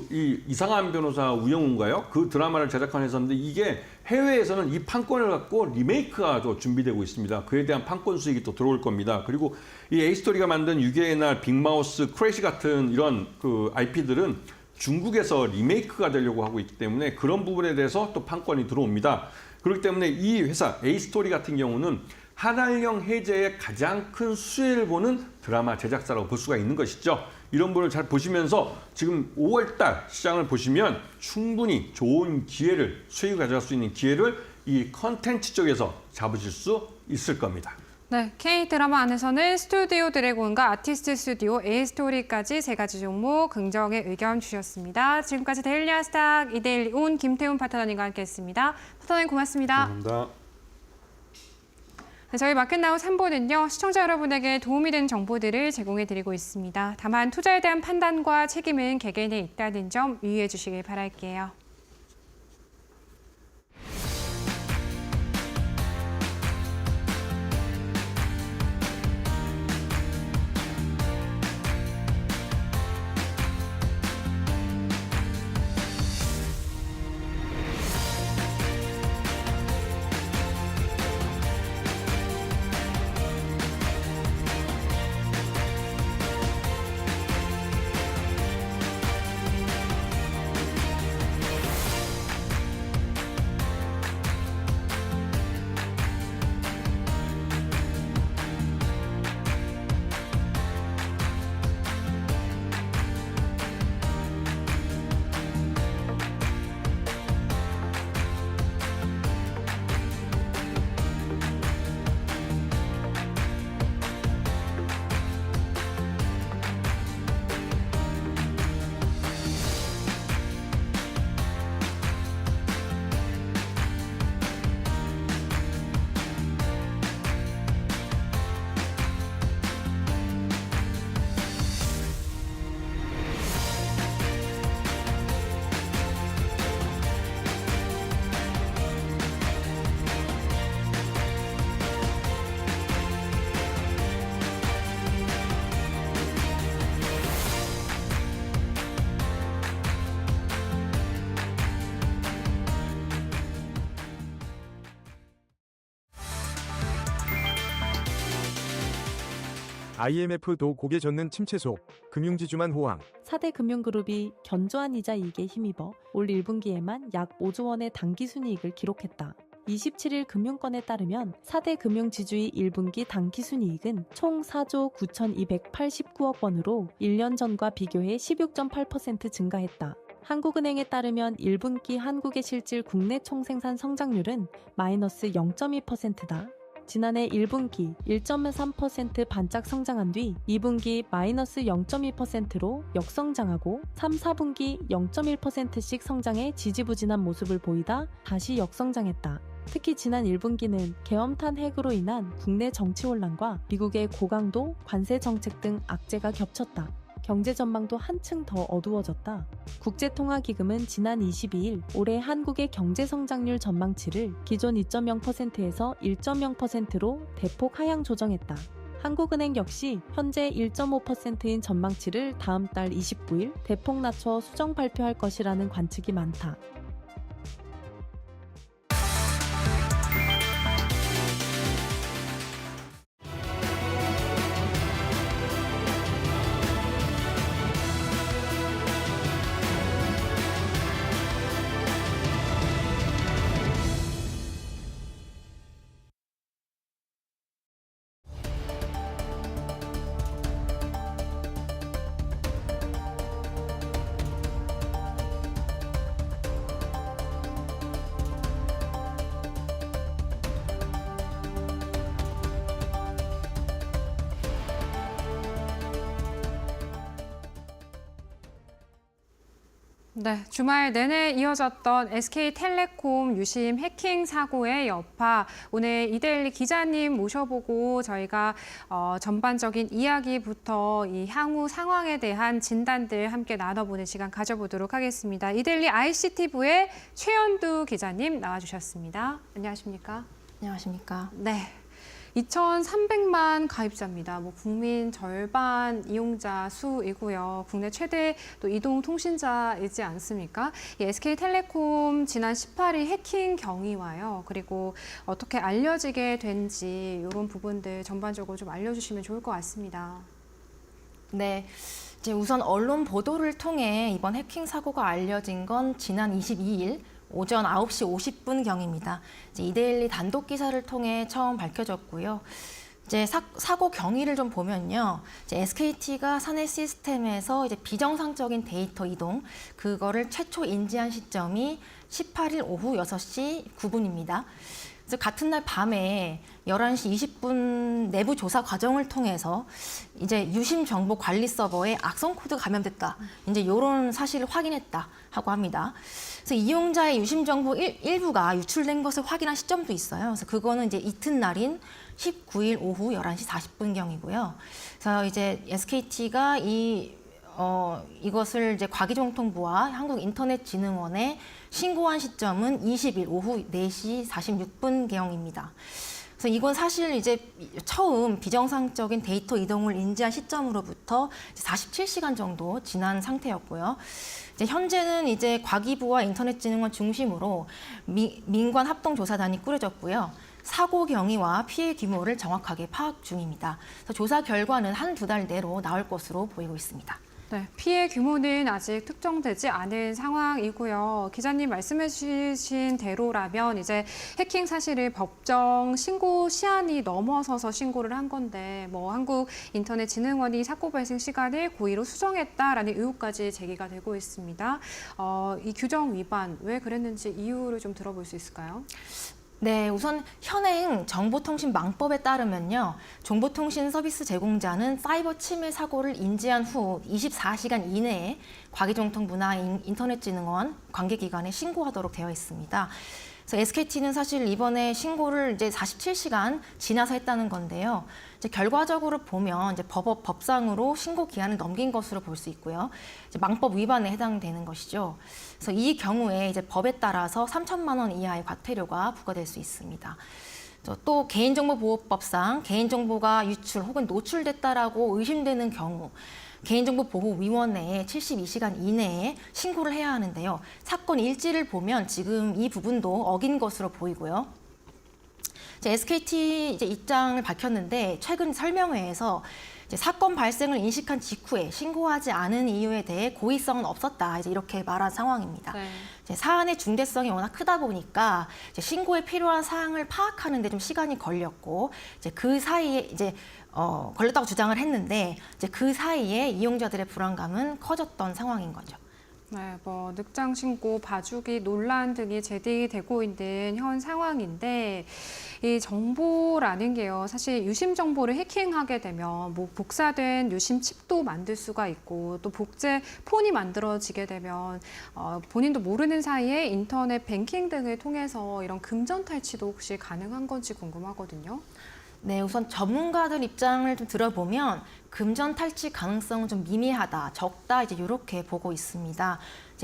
이 이상한 변호사 우영우인가요? 그 드라마를 제작한 회사인데 이게 해외에서는 이 판권을 갖고 리메이크가 또 준비되고 있습니다. 그에 대한 판권 수익이 또 들어올 겁니다. 그리고 이 A스토리가 만든 유괴의 날, 빅마우스, 크래시 같은 이런 IP들은 중국에서 리메이크가 되려고 하고 있기 때문에 그런 부분에 대해서 또 판권이 들어옵니다. 그렇기 때문에 이 회사 A스토리 같은 경우는 한알령 해제에 가장 큰 수혜를 보는 드라마 제작사라고 볼 수가 있는 것이죠. 이런 분을 잘 보시면서 지금 5월달 시장을 보시면 충분히 좋은 기회를, 수익을 가져갈 수 있는 기회를 이 컨텐츠 쪽에서 잡으실 수 있을 겁니다.
네, K드라마 안에서는 스튜디오 드래곤과 아티스트 스튜디오, A스토리까지 세 가지 종목 긍정의 의견 주셨습니다. 지금까지 데일리 아스탁 이데일리 온 김태훈 파트너님과 함께했습니다. 파트너님 고맙습니다.
감사합니다.
네, 저희 마켓나우 3부는요. 시청자 여러분에게 도움이 되는 정보들을 제공해드리고 있습니다. 다만 투자에 대한 판단과 책임은 개개인에 있다는 점 유의해 주시길 바랄게요.
IMF도 고개 젓는 침체소, 금융지주만 호황.
4대 금융그룹이 견조한 이자 이익에 힘입어 올 1분기에만 약 5조 원의 당기순이익을 기록했다. 27일 금융권에 따르면 4대 금융지주의 1분기 당기순이익은 총 4조 9,289억 원으로 1년 전과 비교해 16.8% 증가했다. 한국은행에 따르면 1분기 한국의 실질 국내 총생산 성장률은 마이너스 0.2%다. 지난해 1분기 1.3% 반짝 성장한 뒤 2분기 마이너스 0.2%로 역성장하고 3, 4분기 0.1%씩 성장해 지지부진한 모습을 보이다 다시 역성장했다. 특히 지난 1분기는 계엄탄 핵으로 인한 국내 정치 혼란과 미국의 고강도 관세 정책 등 악재가 겹쳤다. 경제 전망도 한층 더 어두워졌다. 국제통화기금은 지난 22일 올해 한국의 경제 성장률 전망치를 기존 2.0%에서 1.0%로 대폭 하향 조정했다. 한국은행 역시 현재 1.5%인 전망치를 다음 달 29일 대폭 낮춰 수정 발표할 것이라는 관측이 많다.
네, 주말 내내 이어졌던 SK텔레콤 유심 해킹 사고의 여파. 오늘 이데일리 기자님 모셔보고 저희가 전반적인 이야기부터 이 향후 상황에 대한 진단들 함께 나눠보는 시간 가져보도록 하겠습니다. 이데일리 ICT부의 최연두 기자님 나와주셨습니다. 안녕하십니까?
안녕하십니까?
네. 2,300만 가입자입니다. 국민 절반 이용자 수이고요. 국내 최대 또 이동 통신자이지 않습니까? 이 SK텔레콤 지난 18일 해킹 경위와요. 그리고 어떻게 알려지게 된지 이런 부분들 전반적으로 좀 알려주시면 좋을 것 같습니다.
네. 이제 우선 언론 보도를 통해 이번 해킹 사고가 알려진 건 지난 22일 오전 9시 50분경입니다. 이데일리 단독 기사를 통해 처음 밝혀졌고요. 이제 사고 경위를 좀 보면요. 이제 SKT가 사내 시스템에서 이제 비정상적인 데이터 이동, 그거를 최초 인지한 시점이 18일 오후 6시 9분입니다. 그래서 같은 날 밤에 11시 20분 내부 조사 과정을 통해서 이제 유심 정보 관리 서버에 악성 코드가 감염됐다. 이제 이런 사실을 확인했다 하고 합니다. 그래서 이용자의 유심 정보 일부가 유출된 것을 확인한 시점도 있어요. 그래서 그거는 이제 이튿날인 19일 오후 11시 40분경이고요. 그래서 이제 SKT가 이것을 이제 과기정통부와 한국인터넷진흥원에 신고한 시점은 20일 오후 4시 46분경입니다. 그래서 이건 사실 이제 처음 비정상적인 데이터 이동을 인지한 시점으로부터 47시간 정도 지난 상태였고요. 이제 현재는 이제 과기부와 인터넷진흥원 중심으로 민관 합동조사단이 꾸려졌고요. 사고 경위와 피해 규모를 정확하게 파악 중입니다. 그래서 조사 결과는 한두 달 내로 나올 것으로 보이고 있습니다.
네, 피해 규모는 아직 특정되지 않은 상황이고요. 기자님 말씀해 주신 대로라면 이제 해킹 사실을 법정 신고 시한이 넘어서서 신고를 한 건데 한국인터넷진흥원이 사고 발생 시간을 고의로 수정했다라는 의혹까지 제기가 되고 있습니다. 이 규정 위반 왜 그랬는지 이유를 좀 들어볼 수 있을까요?
네, 우선 현행 정보통신망법에 따르면요. 정보통신 서비스 제공자는 사이버 침해 사고를 인지한 후 24시간 이내에 과기정통부나 인터넷진흥원 관계기관에 신고하도록 되어 있습니다. 그래서 SKT는 사실 이번에 신고를 이제 47시간 지나서 했다는 건데요. 이제 결과적으로 보면 이제 법상으로 신고 기한을 넘긴 것으로 볼 수 있고요. 이제 망법 위반에 해당되는 것이죠. 그래서 이 경우에 이제 법에 따라서 3천만 원 이하의 과태료가 부과될 수 있습니다. 또 개인정보보호법상 개인정보가 유출 혹은 노출됐다라고 의심되는 경우 개인정보보호위원회에 72시간 이내에 신고를 해야 하는데요. 사건 일지를 보면 지금 이 부분도 어긴 것으로 보이고요. SKT 입장을 밝혔는데 최근 설명회에서 사건 발생을 인식한 직후에 신고하지 않은 이유에 대해 고의성은 없었다. 이렇게 말한 상황입니다.
네.
사안의 중대성이 워낙 크다 보니까 신고에 필요한 사항을 파악하는 데 좀 시간이 걸렸고 그 사이에 걸렸다고 주장을 했는데 그 사이에 이용자들의 불안감은 커졌던 상황인 거죠.
네, 늑장 신고, 봐주기 논란 등이 제기되고 있는 현 상황인데 이 정보라는 게요. 사실 유심 정보를 해킹하게 되면 복사된 유심 칩도 만들 수가 있고 또 복제 폰이 만들어지게 되면 본인도 모르는 사이에 인터넷 뱅킹 등을 통해서 이런 금전 탈취도 혹시 가능한 건지 궁금하거든요.
네, 우선 전문가들 입장을 좀 들어보면 금전 탈취 가능성은 좀 미미하다, 적다 이렇게 보고 있습니다.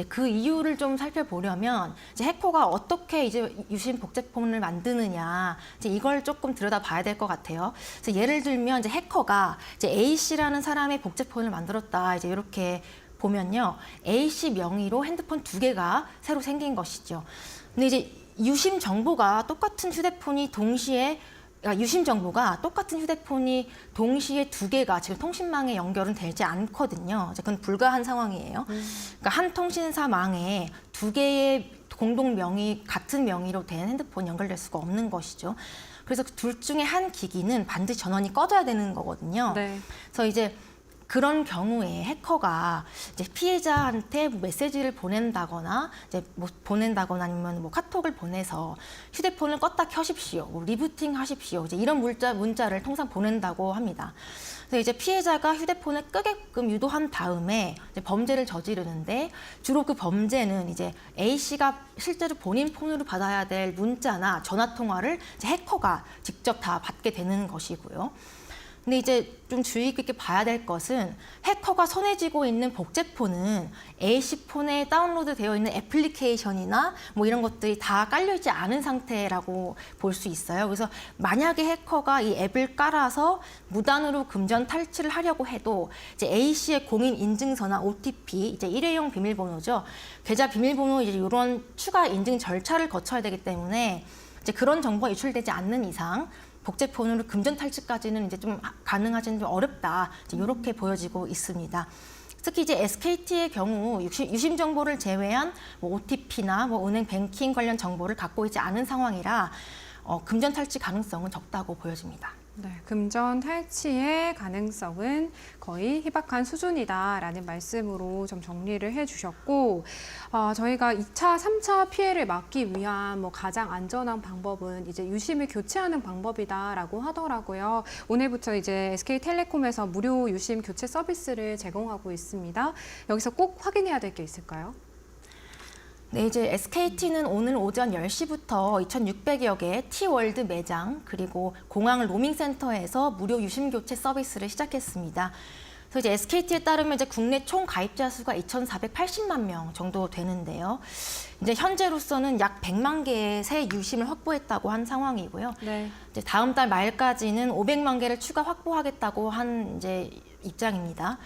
그 이유를 좀 살펴보려면 해커가 어떻게 유심 복제폰을 만드느냐 이걸 조금 들여다봐야 될 것 같아요. 예를 들면 해커가 A 씨라는 사람의 복제폰을 만들었다 이렇게 보면요, A 씨 명의로 핸드폰 2개가 새로 생긴 것이죠. 근데 유심 정보가 똑같은 휴대폰이 동시에 유심 정보가 똑같은 휴대폰이 동시에 2개가 지금 통신망에 연결은 되지 않거든요. 그건 불가한 상황이에요. 그러니까 한 통신사망에 2개의 공동 명의, 같은 명의로 된 핸드폰 연결될 수가 없는 것이죠. 그래서 둘 중에 한 기기는 반드시 전원이 꺼져야 되는 거거든요.
네.
그래서 그런 경우에 해커가 피해자한테 메시지를 보낸다거나 아니면 카톡을 보내서 휴대폰을 껐다 켜십시오, 리부팅 하십시오 이런 문자를 통상 보낸다고 합니다. 그래서 이제 피해자가 휴대폰을 끄게끔 유도한 다음에 이제 범죄를 저지르는데 주로 그 범죄는 이제 A 씨가 실제로 본인 폰으로 받아야 될 문자나 전화 통화를 이제 해커가 직접 다 받게 되는 것이고요. 근데 이제 좀 주의 깊게 봐야 될 것은 해커가 손에 쥐고 있는 복제폰은 A씨 폰에 다운로드 되어 있는 애플리케이션이나 뭐 이런 것들이 다 깔려있지 않은 상태라고 볼 수 있어요. 그래서 만약에 해커가 이 앱을 깔아서 무단으로 금전 탈취를 하려고 해도 이제 A씨의 공인 인증서나 OTP, 이제 일회용 비밀번호죠. 계좌 비밀번호 이제 이런 추가 인증 절차를 거쳐야 되기 때문에 이제 그런 정보가 유출되지 않는 이상 복제폰으로 금전 탈취까지는 이제 좀 가능하지는 좀 어렵다. 이제 이렇게 보여지고 있습니다. 특히 이제 SKT의 경우 유심 정보를 제외한 뭐 OTP나 뭐 은행 뱅킹 관련 정보를 갖고 있지 않은 상황이라 금전 탈취 가능성은 적다고 보여집니다.
네, 금전 탈취의 가능성은 거의 희박한 수준이다라는 말씀으로 좀 정리를 해주셨고, 저희가 2차, 3차 피해를 막기 위한 뭐 가장 안전한 방법은 이제 유심을 교체하는 방법이다라고 하더라고요. 오늘부터 이제 SK텔레콤에서 무료 유심 교체 서비스를 제공하고 있습니다. 여기서 꼭 확인해야 될 게 있을까요?
네, 이제 SKT는 오늘 오전 10시부터 2,600여 개 T월드 매장 그리고 공항 로밍센터에서 무료 유심 교체 서비스를 시작했습니다. 그래서 이제 SKT에 따르면 이제 국내 총 가입자 수가 2,480만 명 정도 되는데요. 이제 현재로서는 약 100만 개의 새 유심을 확보했다고 한 상황이고요.
네.
이제 다음 달 말까지는 500만 개를 추가 확보하겠다고 한 이제 입장입니다.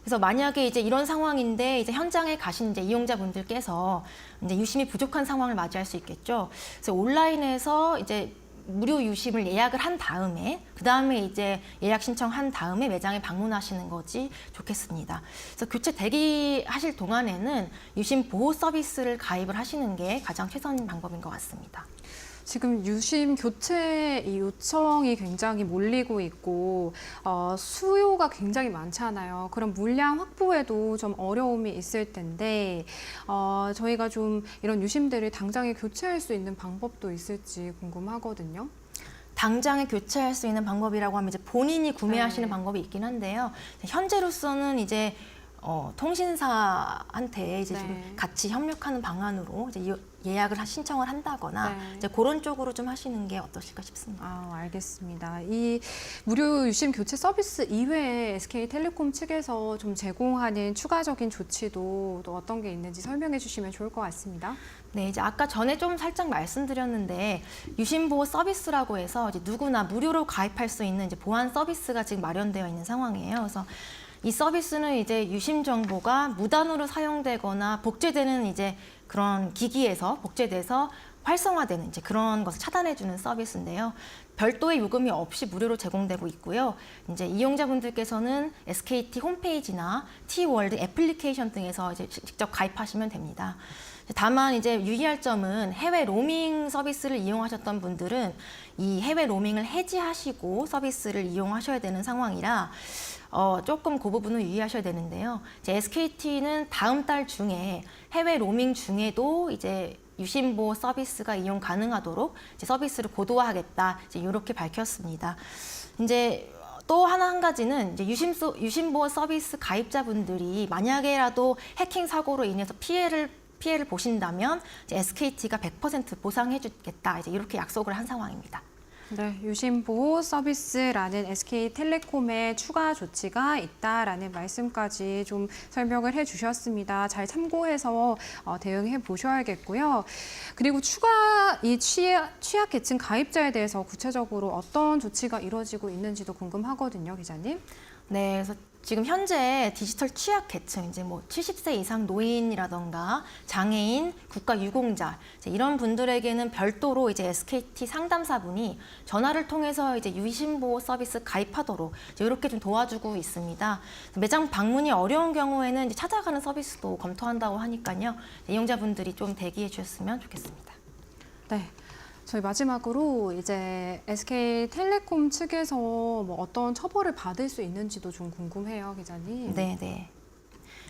그래서 만약에 이제 이런 상황인데 이제 현장에 가신 이제 이용자분들께서 이제 유심이 부족한 상황을 맞이할 수 있겠죠. 그래서 온라인에서 이제 무료 유심을 예약을 한 다음에 그 다음에 이제 예약 신청한 다음에 매장에 방문하시는 것이 좋겠습니다. 그래서 교체 대기하실 동안에는 유심 보호 서비스를 가입을 하시는 게 가장 최선인 방법인 것 같습니다.
지금 유심 교체 이 요청이 굉장히 몰리고 있고 수요가 굉장히 많잖아요. 그럼 물량 확보에도 좀 어려움이 있을 텐데 저희가 좀 이런 유심들을 당장에 교체할 수 있는 방법도 있을지 궁금하거든요.
당장에 교체할 수 있는 방법이라고 하면 이제 본인이 구매하시는
네.
방법이 있긴 한데요. 현재로서는 이제 통신사한테 이제
네.
좀 같이 협력하는 방안으로 이제 예약을 신청을 한다거나
네.
이제 그런 쪽으로 좀 하시는 게 어떠실까 싶습니다.
알겠습니다. 이 무료 유심 교체 서비스 이외에 SK텔레콤 측에서 좀 제공하는 추가적인 조치도 또 어떤 게 있는지 설명해 주시면 좋을 것 같습니다.
네, 이제 아까 전에 좀 살짝 말씀드렸는데 유심보호 서비스라고 해서 이제 누구나 무료로 가입할 수 있는 이제 보안 서비스가 지금 마련되어 있는 상황이에요. 그래서 이 서비스는 이제 유심 정보가 무단으로 사용되거나 복제되는 이제 그런 기기에서 복제돼서 활성화되는 이제 그런 것을 차단해주는 서비스인데요. 별도의 요금이 없이 무료로 제공되고 있고요. 이제 이용자분들께서는 SKT 홈페이지나 T월드 애플리케이션 등에서 이제 직접 가입하시면 됩니다. 다만 이제 유의할 점은 해외 로밍 서비스를 이용하셨던 분들은 이 해외 로밍을 해지하시고 서비스를 이용하셔야 되는 상황이라 조금 그 부분은 유의하셔야 되는데요. 이제 SKT는 다음 달 중에 해외 로밍 중에도 이제 유심보호 서비스가 이용 가능하도록 이제 서비스를 고도화하겠다. 이제 이렇게 밝혔습니다. 이제 또 한 가지는 이제 유심보호 서비스 가입자분들이 만약에라도 해킹 사고로 인해서 피해를 보신다면 이제 SKT가 100% 보상해주겠다. 이제 이렇게 약속을 한 상황입니다.
네, 유심 보호 서비스라는 SK텔레콤의 추가 조치가 있다라는 말씀까지 좀 설명을 해주셨습니다. 잘 참고해서 대응해 보셔야겠고요. 그리고 추가 이 취약계층 가입자에 대해서 구체적으로 어떤 조치가 이루어지고 있는지도 궁금하거든요, 기자님.
네, 그래서 지금 현재 디지털 취약계층, 이제 뭐 70세 이상 노인이라던가 장애인, 국가유공자 이런 분들에게는 별도로 이제 SKT 상담사분이 전화를 통해서 이제 유심보호 서비스 가입하도록 이제 이렇게 좀 도와주고 있습니다. 매장 방문이 어려운 경우에는 이제 찾아가는 서비스도 검토한다고 하니까요. 이용자분들이 좀 대기해 주셨으면 좋겠습니다.
네. 저희 마지막으로 이제 SK텔레콤 측에서 뭐 어떤 처벌을 받을 수 있는지도 좀 궁금해요, 기자님.
네.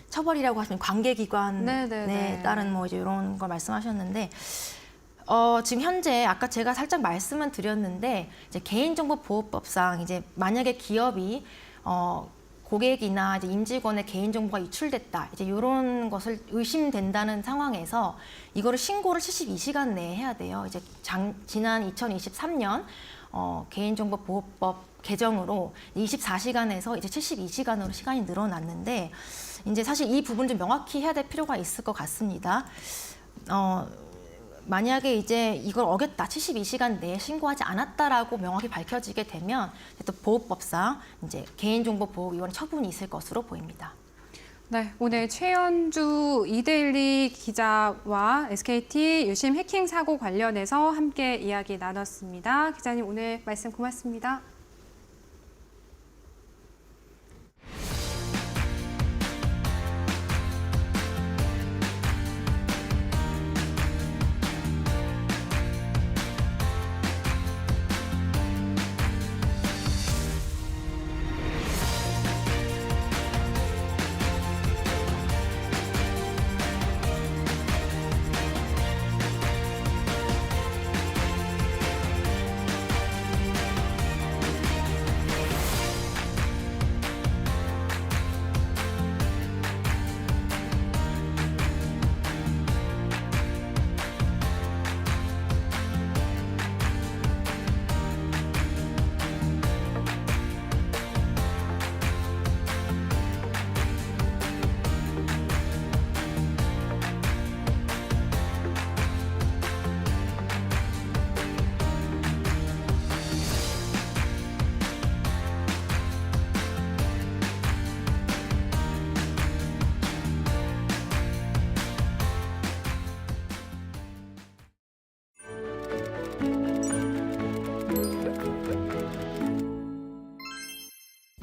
처벌이라고 하시면 관계기관에 따른 뭐 이제 이런 걸 말씀하셨는데 지금 현재 아까 제가 살짝 말씀은 드렸는데 이제 개인정보보호법상 이제 만약에 기업이 고객이나 이제 임직원의 개인정보가 유출됐다. 이제 이런 것을 의심된다는 상황에서 이거를 신고를 72시간 내에 해야 돼요. 이제 지난 2023년 개인정보보호법 개정으로 24시간에서 이제 72시간으로 시간이 늘어났는데 이제 사실 이 부분 좀 명확히 해야 될 필요가 있을 것 같습니다. 만약에 이제 이걸 어겼다, 72시간 내에 신고하지 않았다라고 명확히 밝혀지게 되면 또 보호법상 이제 개인정보보호위원회 처분이 있을 것으로 보입니다.
네, 오늘 최연주 이데일리 기자와 SKT 유심 해킹 사고 관련해서 함께 이야기 나눴습니다. 기자님 오늘 말씀 고맙습니다.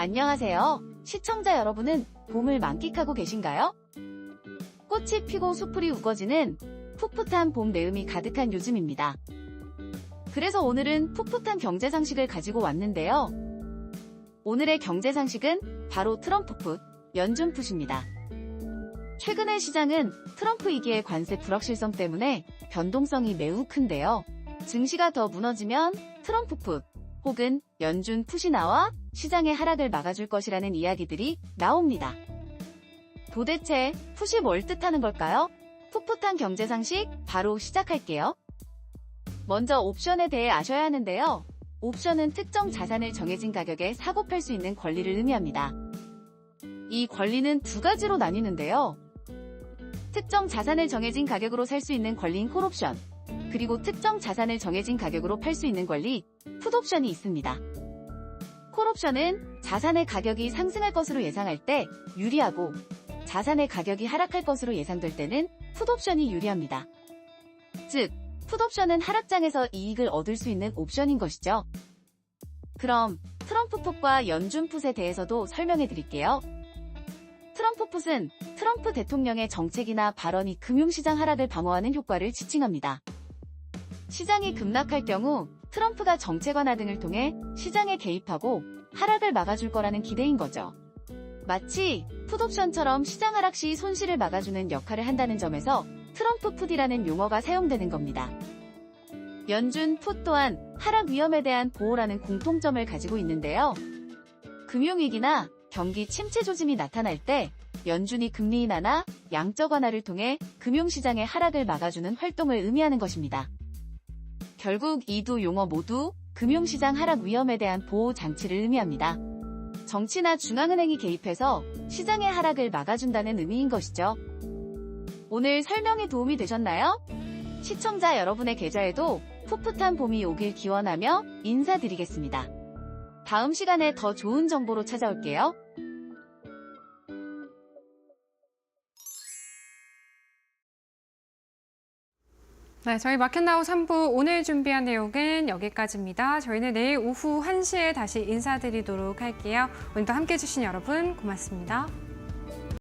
안녕하세요. 시청자 여러분은 봄을 만끽하고 계신가요? 꽃이 피고 수풀이 우거지는 풋풋한 봄 내음이 가득한 요즘입니다. 그래서 오늘은 풋풋한 경제상식을 가지고 왔는데요. 오늘의 경제상식은 바로 트럼프풋, 연준풋입니다. 최근의 시장은 트럼프 2기의 관세 불확실성 때문에 변동성이 매우 큰데요. 증시가 더 무너지면 트럼프풋 혹은 연준풋이 나와 시장의 하락을 막아줄 것이라는 이야기들이 나옵니다. 도대체 풋이 뭘 뜻하는 걸까요? 풋풋한 경제상식 바로 시작할게요. 먼저 옵션에 대해 아셔야 하는데요. 옵션은 특정 자산을 정해진 가격에 사고 팔 수 있는 권리를 의미합니다. 이 권리는 두 가지로 나뉘는데요. 특정 자산을 정해진 가격으로 살 수 있는 권리인 콜옵션, 그리고 특정 자산을 정해진 가격으로 팔 수 있는 권리, 풋옵션이 있습니다. 콜옵션은 자산의 가격이 상승할 것으로 예상할 때 유리하고 자산의 가격이 하락할 것으로 예상될 때는 풋옵션이 유리합니다. 즉, 풋옵션은 하락장에서 이익을 얻을 수 있는 옵션인 것이죠. 그럼 트럼프풋과 연준풋에 대해서도 설명해 드릴게요. 트럼프풋은 트럼프 대통령의 정책이나 발언이 금융시장 하락을 방어하는 효과를 지칭합니다. 시장이 급락할 경우 트럼프가 정책 완화 등을 통해 시장에 개입하고 하락을 막아줄 거라는 기대인 거죠. 마치 풋옵션처럼 시장 하락 시 손실을 막아주는 역할을 한다는 점에서 트럼프풋이라는 용어가 사용되는 겁니다. 연준풋 또한 하락 위험에 대한 보호라는 공통점을 가지고 있는데요. 금융위기나 경기 침체 조짐이 나타날 때 연준이 금리 인하나 양적 완화를 통해 금융시장의 하락을 막아주는 활동을 의미하는 것입니다. 결국 이 두 용어 모두 금융시장 하락 위험에 대한 보호 장치를 의미합니다. 정치나 중앙은행이 개입해서 시장의 하락을 막아준다는 의미인 것이죠. 오늘 설명이 도움이 되셨나요? 시청자 여러분의 계좌에도 풋풋한 봄이 오길 기원하며 인사드리겠습니다. 다음 시간에 더 좋은 정보로 찾아올게요.
네, 저희 마켓나우 3부 오늘 준비한 내용은 여기까지입니다. 저희는 내일 오후 1시에 다시 인사드리도록 할게요. 오늘도 함께해 주신 여러분 고맙습니다.